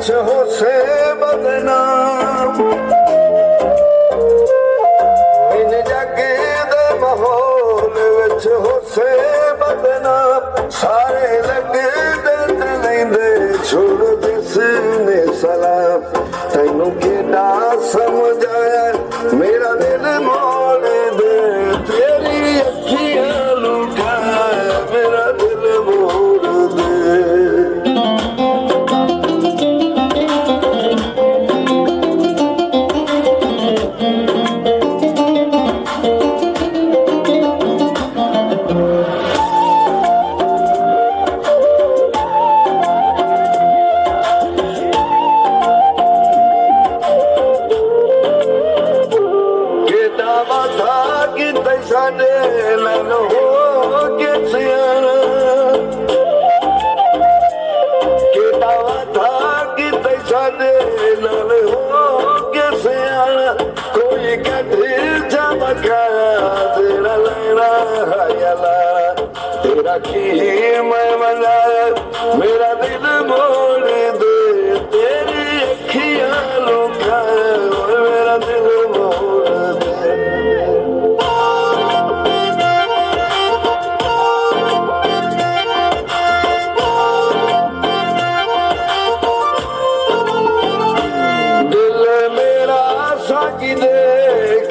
विच होसे बदनाम इन जगे दे माहौल विच होसे बदनाम सारे लगे दे लेंदे छोड़ जिसने सलाम तैनू केड़ा समझाया मेरा दिल मोड़ दे तेरी अखियां लुकाया मेरा दिल मोड़ दे तेरा की मैं मनाया मेरा दिल मोड़ दे तेरी अखियां लुकाए मेरा दिल मोड़ दे दिल मेरा साकी दे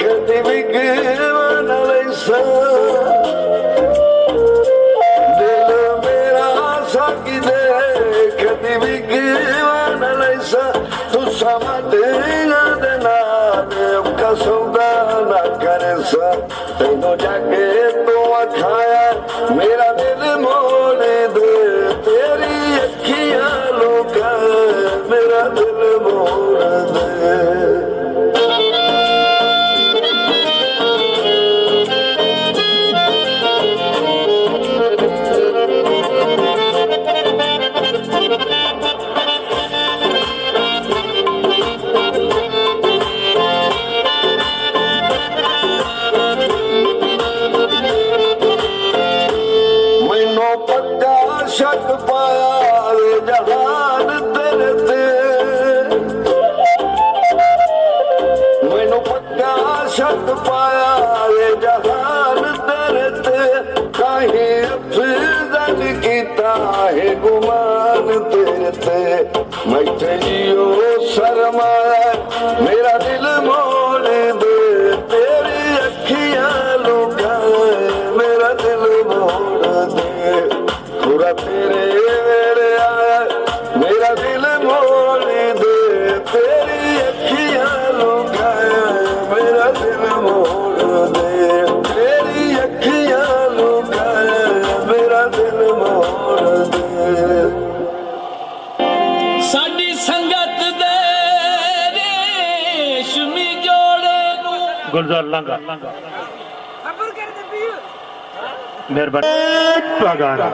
कदी बिगड़ना लैसा तेनों जाके तू खाया मेरा दिल मोड़ दे तेरी अखियां लुकाए मेरा दिल मोड़ दे शक पाया वे जहान तेरे ते मैनू पक्का शक पाया वे जहान तेरे ते काहे अफजल कीता है गुमान तेरे ते मैं तेरियो शर्माया मेरा दिल मोड़ दे तेरी अखियां लुकाए मेरा दिल मोड़ दे पूरा तेरे मेरे आया मेरा दिल मोड़ दे तेरी अखियां लुकाया मेरा दिल मोड़ दे तेरी अखियां लुकाया मेरा दिल मोड़ दे साडी संगत दे रेशमी जोड़े नू गुलजार लांगा मेहरबानी पगारा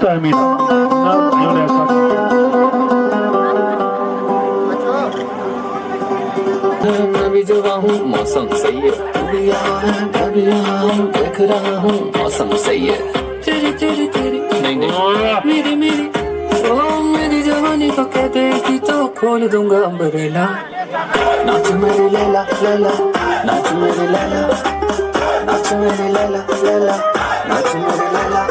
तामीर मैं भी जवा हूँ मौसम सही है अभी यहाँ हूँ देख रहा हूँ मौसम सही है तेरी तेरी तेरी नहीं नहीं मेरी मेरी ओ मेरी जवानी को कह देगी तो खोल दूंगा अम्ब्रेला नाच मेरी लैला लैला नाच मेरी लैला नाच मेरी लैला लैला नाच मेरी लैला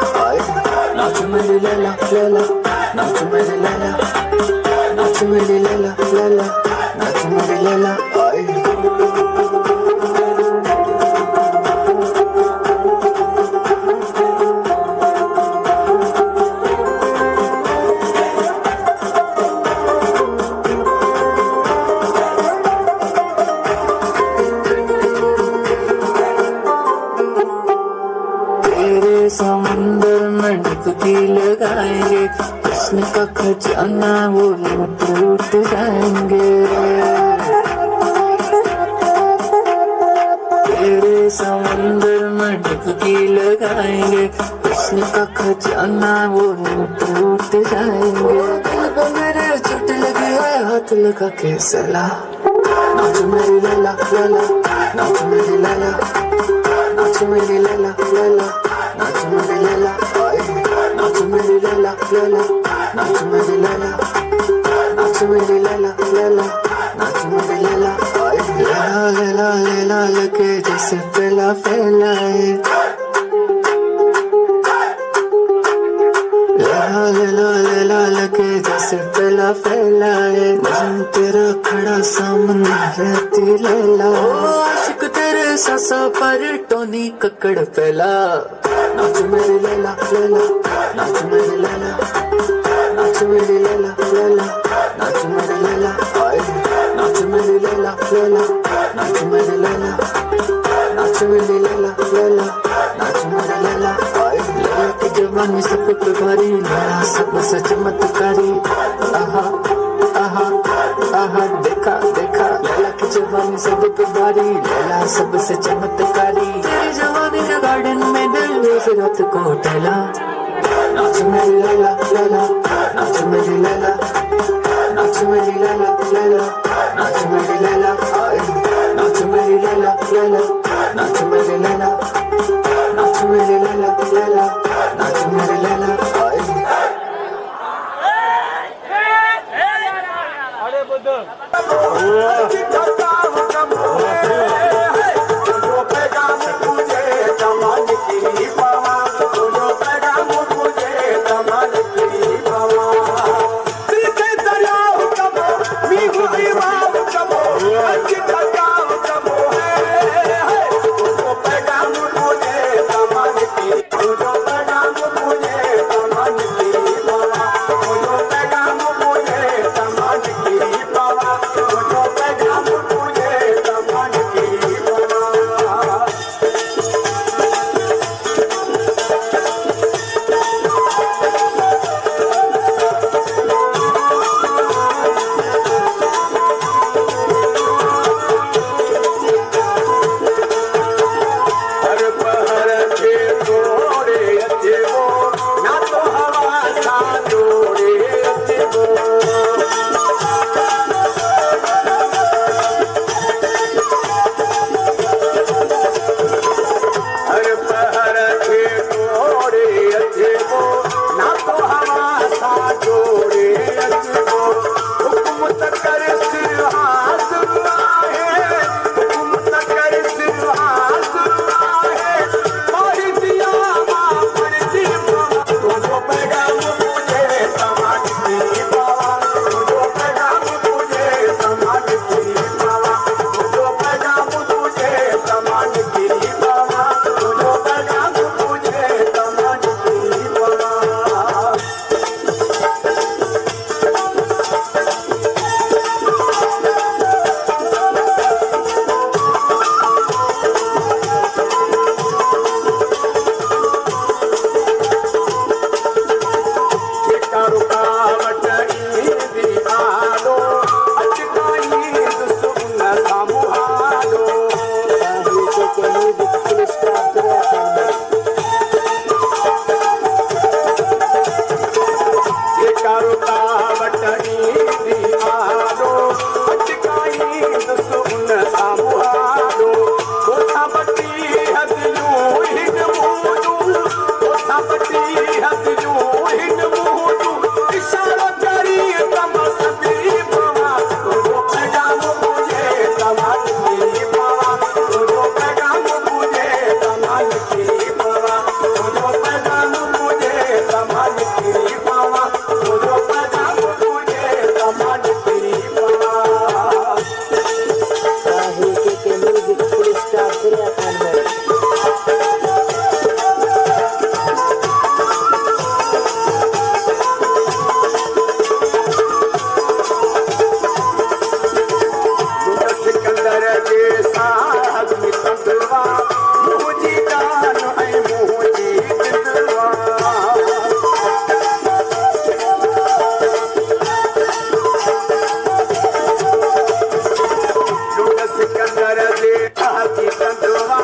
नाच मेरी लैला लैला नाच मेरी लैला नाच मेरी लैला लैला नाच मेरी लैला समंदर में डुबकी लगाएंगे उसमें का खजाना वो लूट जाएंगे तेरे समंदर में डुबकी लगाएंगे उसमें का खजाना वो लूट जाएंगे दिल पे मेरे चोट लगी है हाथ लगा के सला नाच मेरी लैला लैला नाच मेरी लैला नाच मेरी लैला लैला नाच मेरी लैला नाच मेरी लैला लैला नाच मेरी लैला नाच मेरी लैला लैला नाच मेरी लैला लैला लैला लैला लगे जैसे पहला फैलाए लैला लैला लैला लगे जैसे पहला फैलाए मजनू तेरा खड़ा सामने रहती लैला आशिक तेरे सासा पर टोनी कक्कड़ फैला नाच मेरी लैला लैला नाच मेरी लैला नाच मेरी लैला लैला नाच मेरी लैला नाच मेरी लैला लैला नाच मेरी लैला नाच मेरी लैला लैला नाच मेरी लैला लैला की जवानी सब पे भारी लैला सबसे चमत्कारी आहा आहा आहा देखा देखा लैला की जवानी सब पे भारी लैला सबसे चमत्कारी तेरी जवानी के गार्डन में दिल रोज रात को टहला नाच मेरी लैला लैला नाच मेरी लैला नाच मेरी लैला लैला नाच मेरी लैला नाच मेरी लैला लैला नाच मेरी लैला नाच मेरी लैला लैला नाच मेरी लैला सिकंदर जे हाथी कंदवा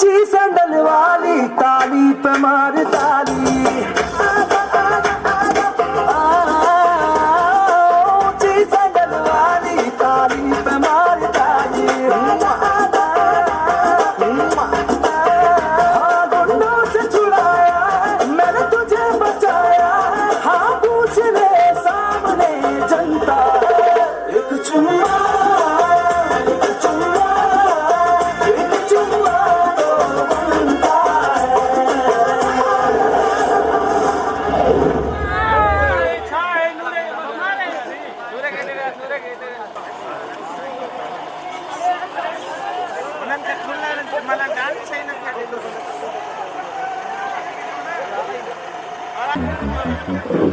ऊंची सैंडल वाली ताली पे मार ताली ऊंची सैंडल वाली ताली पे मार ताली हाँ गुंडों से छुड़ाया मैंने तुझे बचाया हाँ पूछ ले सामने जनता एक चुम्मा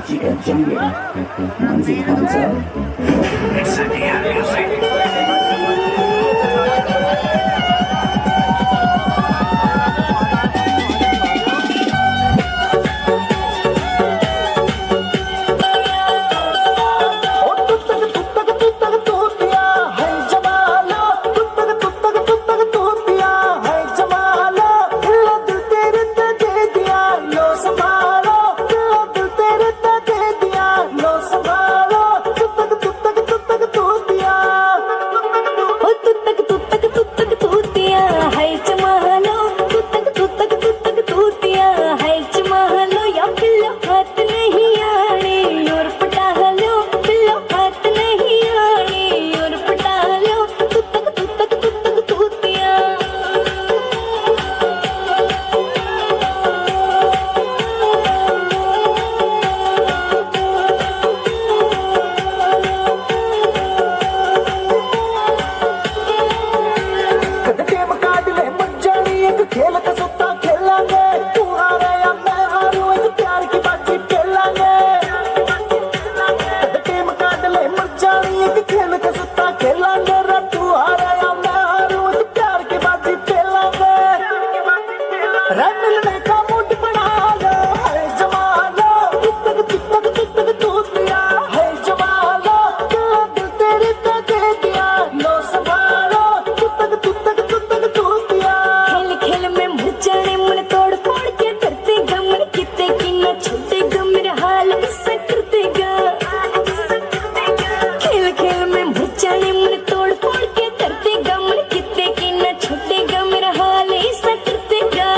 Jika jengkel manzil manzil Sedia music खेल का सुत्ता खेलांगे तू हारे या मैं हारूं एक प्यार की बातचीत खेलांगे टीम काट ले मर जानी एक खेल का सुत्ता खेलांगे रे तू हारे या मैं हारूं एक प्यार की बातचीत खेलांगे रे मिलने का मूड बना लो है जमाना तुत्तक तूतिया है जमाना दिल तेरे पे दे दिया लो संभालो तुत्तक तूतिया खेल में मुरझाने मन तोड़ फोड़ के करते गा मन कितने की न छूटेगा मेरा हाल किस्सा करतेगा खेल में मुरझाने मन तोड़ फोड़ के करते गा मन कितने की न छूटेगा मेरा हाल ऐसा करतेगा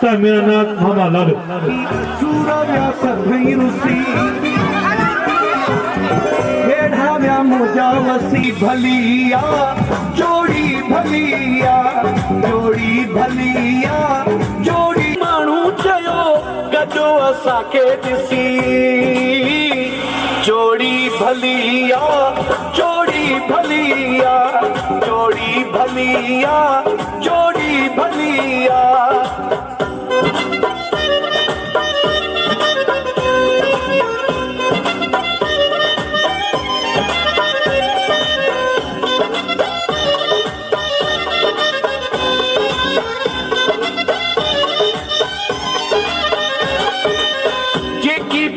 ਤਾਂ ਮੇਰਾ ਨਾਮ ਮਾਮਾ ਲਾ ਲਓ सूरव्या सभई रुसी हेठाव्या मुजा वसी भलिया जोड़ी भलिया जोड़ी भलिया जोड़ी माण्हू चयो गजो असांखे ॾिसी जोड़ी भलिया जोड़ी भलिया जोड़ी भलिया जोड़ी भलिया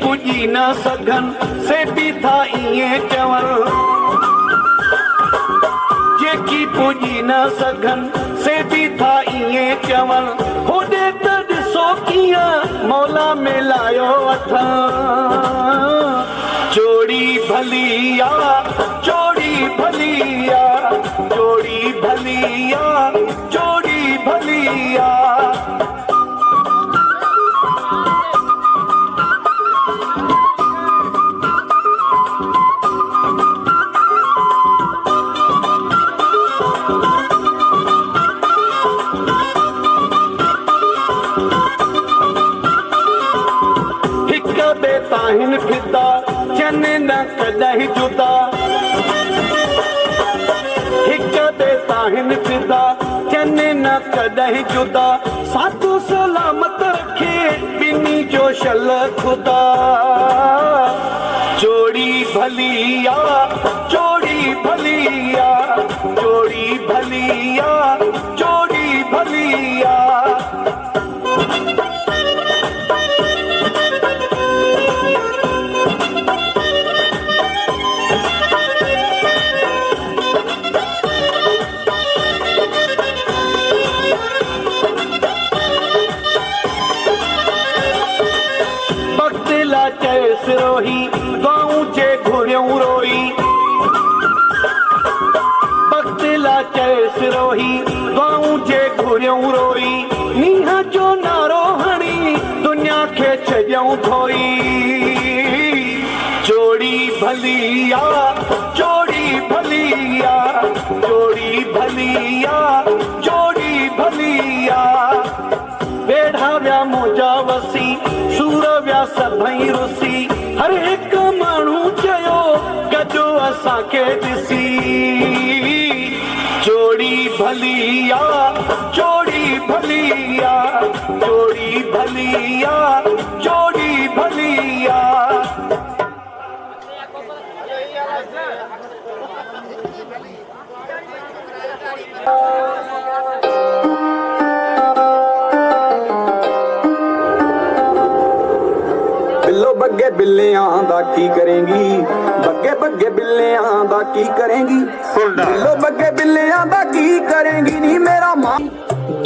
पुॼी न सघन से बि था ईअं चवनि जेकी पुॼी न सघन से बि था ईअं चवनि होॾे त ॾिसो कीअं मौला मिलायो अथनि जोड़ी भलिया जोड़ी भलिया जोड़ी भलिया जोड़ी भलिया ताहिन फिदा चन न कॾहिं जुदा हिक ॿिए ताहिन फिदा चन न कॾहिं जुदा साधू सलामत रखे ॿिन्ही जो शल खुदा जोड़ी भलिया जोड़ी भलिया जोड़ी भलिया जोड़ी भलिया रोही गाँव जे घुरियूं रोई बख़्तिला चयस रोही गाँव जे घुरियूं रोई मींहं जो नारो हणी दुनिया खे छॾियूं धोई जोड़ी भलिया जोड़ी भलिया जोड़ी भलिया जोड़ी भलिया वेढ़ा विया मुंहिंजा वसी सूर विया सभई रुसी हर एक माण्हू चयो गजो असांखे ॾिसी जोड़ी भलिया जोड़ी भलिया जोड़ी भलिया जोड़ी भलिया बिल्लो बग्गे बिल्लियां दा की करेंगी बग्गे बग्गे बिल्लियां दा की करेंगी बिल्लो बग्गे बिल्लियां दा की करेंगी नी मेरा मां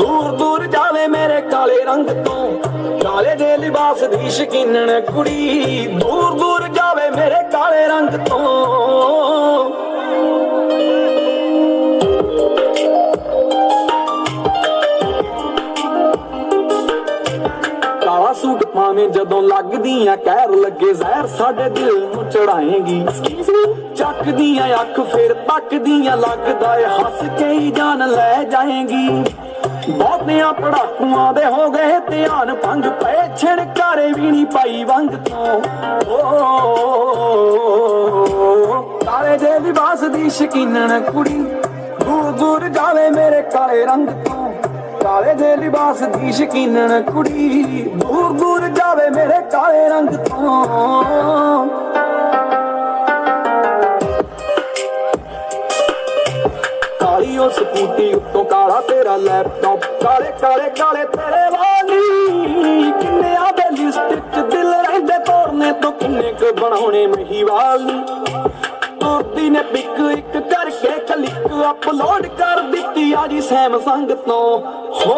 दूर दूर जावे मेरे काले रंग तो काले दे लिबास दी शकीनन कुड़ी दूर दूर जावे मेरे काले रंग तो सूट पावे जदों लगदियां कहर लगे जहर साडे दिल नूं चढ़ाएंगी चकदियां अख फिर तकदियां लगदा है हस के ही जान ले जाएंगी बहुतियां पड़ाकुआं दे हो गए ध्यान भंग पे छिड़कारे भी नहीं पाई वंग तो काले दे लिबास दी शकीनन कुड़ी दूर दूर जावे मेरे काले रंग तो काले दे लिबास दी शकीनन कुड़ी दूर दूर जावे मेरे काले रंग तो काली ओ स्कूटी उत्तों काला तेरा लैपटॉप काले काले काले तेरे वाली किन्ने आदे लिस्ट च दिल रहिंदे तोड़ने तो किन्ने क बनाउणे महीवाल तुरदी ने पिक एक करके क्लिक अपलोड कर दित्ती आजी सैमसंग तो हो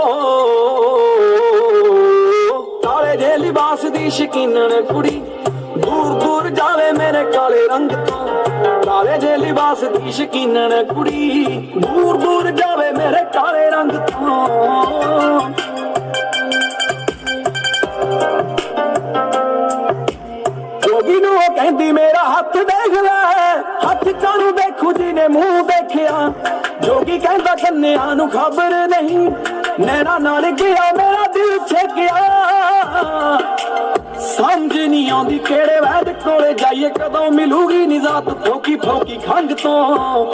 काले जे लिबास दी शकीनन कुड़ी दूर दूर जावे मेरे काले रंग तो काले जे लिबास दी शकीनन कुड़ी दूर दूर जावे मेरे काले रंग तो ਕਹਿੰਦੀ ਮੇਰਾ ਹੱਥ ਦੇਖ ਲੈ, ਹੱਥ ਕਾਹਨੂੰ ਦੇਖੂ ਜਿਹਨੇ ਮੂੰਹ ਦੇਖਿਆ। ਜੋਗੀ ਕਹਿੰਦਾ ਕੰਨਿਆਂ ਨੂੰ ਖਬਰ ਨਹੀਂ, ਨੈਣਾ ਨਾਲ ਗਿਆ ਮੇਰਾ ਦਿਲ ਛੇਕਿਆ। ਸਮਝ ਨਹੀਂ ਆਉਂਦੀ ਕਿਹੜੇ ਵੈਦ ਕੋਲੇ ਜਾਈਏ, ਕਦੋਂ ਮਿਲੂਗੀ ਨਿਜ਼ਾਤ ਫੋਕੀ ਫੋਕੀ ਖੰਗ ਤੋਂ।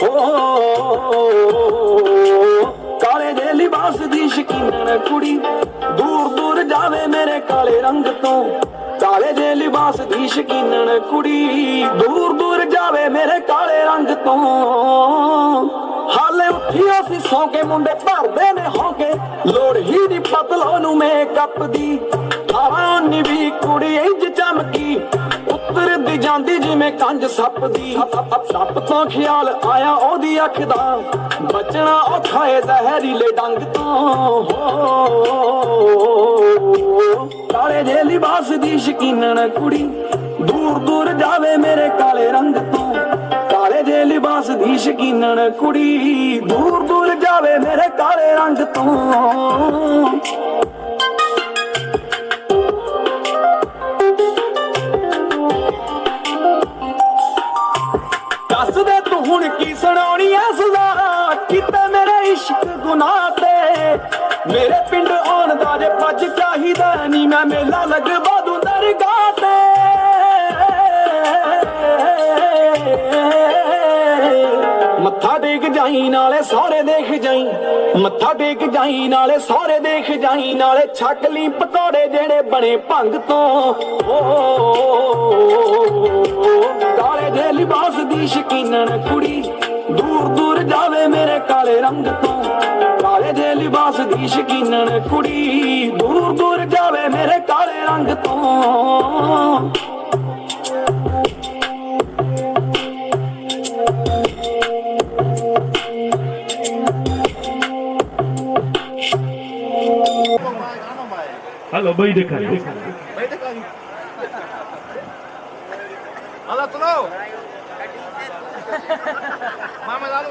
ਕਾਲੇ ਦੇ ਲਿਬਾਸ ਦੀ ਸ਼ਕੀਨਣ ਕੁੜੀ, ਦੂਰ ਦੂਰ ਜਾਵੇ ਮੇਰੇ ਕਾਲੇ ਰੰਗ ਤੋਂ। ਕਾਲੇ ਦੇ ਲਿਬਾਸ ਦੀ ਸ਼ਕੀਨਣ ਕੁੜੀ, ਦੂਰ ਦੂਰ ਜਾਵੇ ਮੇਰੇ ਕਾਲੇ ਰੰਗ ਤੋਂ। ਹਾਲੇ ਉੱਠਿਆ ਸੀ ਸੌਂ ਕੇ, ਮੁੰਡੇ ਭਰਦੇ ਨੇ ਹੌਕੇ, ਲੋੜ ਹੀ ਨਹੀਂ ਪਤਲੋ ਨੂੰ ਮੇਕਅਪ ਦੀ। 18 ਵੀ ਕੁੜੀ ਇੰਜ ਚਮਕੀ, ਉਤਰਦੀ ਜਾਂਦੀ ਜਿਵੇਂ ਕੰਜ ਸੱਪ ਦੀ। ਸੱਪ ਤੋਂ ਖਿਆਲ ਆਇਆ ਉਹਦੀ ਅੱਖ ਦਾ, ਬਚਣਾ ਔਖਾ ਏ ਜ਼ਹਿਰੀਲੇ ਡੰਗ ਤੋਂ। ਕਾਲੇ ਜੇ ਲਿਬਾਸ ਦੀ ਸ਼ਕੀਨਣ ਕੁੜੀ, ਦੂਰ ਦੂਰ ਜਾਵੇ ਮੇਰੇ ਕਾਲੇ ਰੰਗ ਤੋਂ। ਕਾਲੇ ਜੇ ਲਿਬਾਸ ਦੀ ਸ਼ਕੀਨਣ ਕੁੜੀ, ਦੂਰ ਦੂਰ ਜਾਵੇ ਮੇਰੇ ਕਾਲੇ ਰੰਗ ਤੋਂ। ਦੱਸਦੇ ਤੂੰ ਹੁਣ ਕੀ ਸੁਣਾਉਣੀ ਐ ਸਜ਼ਾ, ਕੀਤਾ ਮੇਰੇ ਇਸ਼ਕ ਗੁਨਾਹ ਤੇ। ਮੇਰੇ ਪਿੰਡ ਆਉਣ ਦਾ ਜੇ ਭੱਜ ਚਾਹੀਦਾ ਨੀ, ਮੈਂ ਮੇਲਾ ਲਗਵਾ ਦੂੰ ਦਰਗਾਹ ਤੇ। ਮੱਥਾ ਟੇਕ ਜਾਈ ਨਾਲੇ ਸਾਰੇ ਦੇਖ ਜਾਈ, ਮੱਥਾ ਟੇਕ ਜਾਈ ਨਾਲੇ ਸਾਰੇ ਦੇਖ ਜਾਈ, ਨਾਲੇ ਛਕ ਲਈ ਪਕੌੜੇ ਜਿਹੜੇ ਬਣੇ ਭੰਗ ਤੋਂ। ਕਾਲੇ ਦੇ ਲਿਬਾਸ ਦੀ ਸ਼ਕੀਨਣ ਕੁੜੀ, ਦੂਰ ਦੂਰ ਜਾਵੇ ਮੇਰੇ ਕਾਲੇ ਰੰਗ ਤੋਂ। ਕਾਲੇ ਦੇ ਲਿਬਾਸ ਦੀ ਸ਼ਕੀਨਣ ਕੁੜੀ, ਦੂਰ ਦੂਰ ਜਾਵੇ ਮੇਰੇ ਕਾਲੇ ਰੰਗ ਤੋਂ। Halo, bayi dekat. Halo, tolong. Mama lalu.